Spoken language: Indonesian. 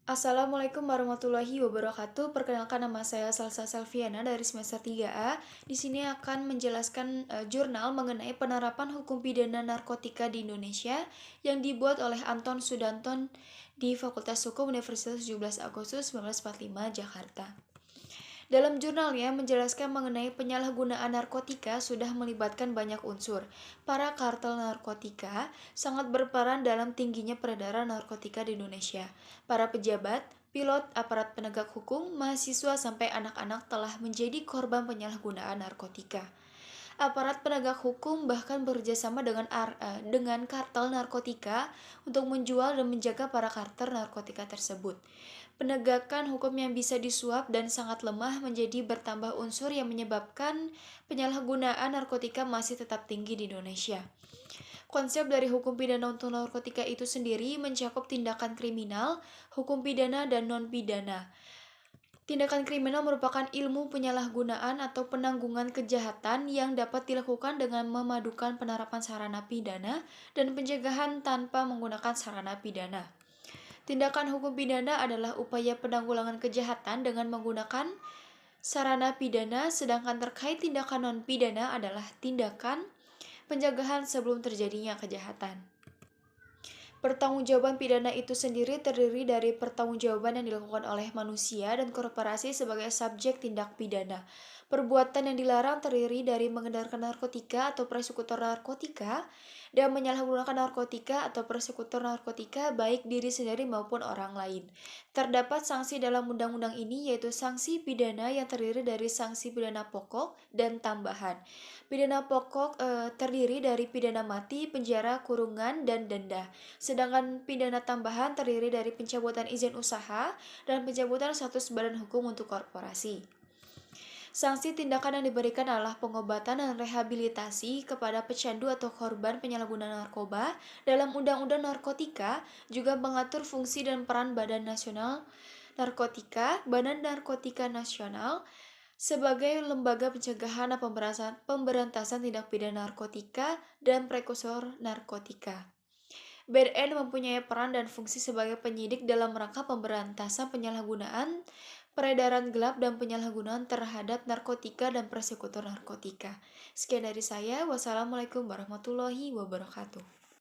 Assalamualaikum warahmatullahi wabarakatuh. Perkenalkan nama saya Salsa Selviana dari semester 3A. Di sini akan menjelaskan jurnal mengenai penerapan hukum pidana narkotika di Indonesia yang dibuat oleh Anton Sudanton di Fakultas Hukum Universitas 17 Agustus 1945 Jakarta. Dalam jurnalnya menjelaskan mengenai penyalahgunaan narkotika sudah melibatkan banyak unsur. Para kartel narkotika sangat berperan dalam tingginya peredaran narkotika di Indonesia. Para pejabat, pilot, aparat penegak hukum, mahasiswa sampai anak-anak telah menjadi korban penyalahgunaan narkotika. Aparat penegak hukum bahkan bekerjasama dengan kartel narkotika untuk menjual dan menjaga para kartel narkotika tersebut. Penegakan hukum yang bisa disuap dan sangat lemah menjadi bertambah unsur yang menyebabkan penyalahgunaan narkotika masih tetap tinggi di Indonesia. Konsep dari hukum pidana untuk narkotika itu sendiri mencakup tindakan kriminal, hukum pidana, dan non-pidana. Tindakan kriminal merupakan ilmu penyalahgunaan atau penanggungan kejahatan yang dapat dilakukan dengan memadukan penerapan sarana pidana dan pencegahan tanpa menggunakan sarana pidana. Tindakan hukum pidana adalah upaya penanggulangan kejahatan dengan menggunakan sarana pidana, sedangkan terkait tindakan non-pidana adalah tindakan pencegahan sebelum terjadinya kejahatan. Pertanggungjawaban pidana itu sendiri terdiri dari pertanggungjawaban yang dilakukan oleh manusia dan korporasi sebagai subjek tindak pidana. Perbuatan yang dilarang terdiri dari mengedarkan narkotika atau persekutor narkotika dan menyalahgunakan narkotika atau persekutor narkotika baik diri sendiri maupun orang lain. Terdapat sanksi dalam undang-undang ini yaitu sanksi pidana yang terdiri dari sanksi pidana pokok dan tambahan. Pidana pokok terdiri dari pidana mati, penjara, kurungan, dan denda. Sedangkan pidana tambahan terdiri dari pencabutan izin usaha dan pencabutan status badan hukum untuk korporasi. Sanksi tindakan yang diberikan adalah pengobatan dan rehabilitasi kepada pecandu atau korban penyalahgunaan narkoba. Dalam Undang-Undang Narkotika juga mengatur fungsi dan peran Badan Nasional Narkotika, Badan Narkotika Nasional, sebagai lembaga pencegahan dan pemberantasan tindak pidana narkotika dan prekursor narkotika. BNN mempunyai peran dan fungsi sebagai penyidik dalam rangka pemberantasan penyalahgunaan, peredaran gelap, dan penyalahgunaan terhadap narkotika dan persekutor narkotika. Sekian dari saya. Wassalamualaikum warahmatullahi wabarakatuh.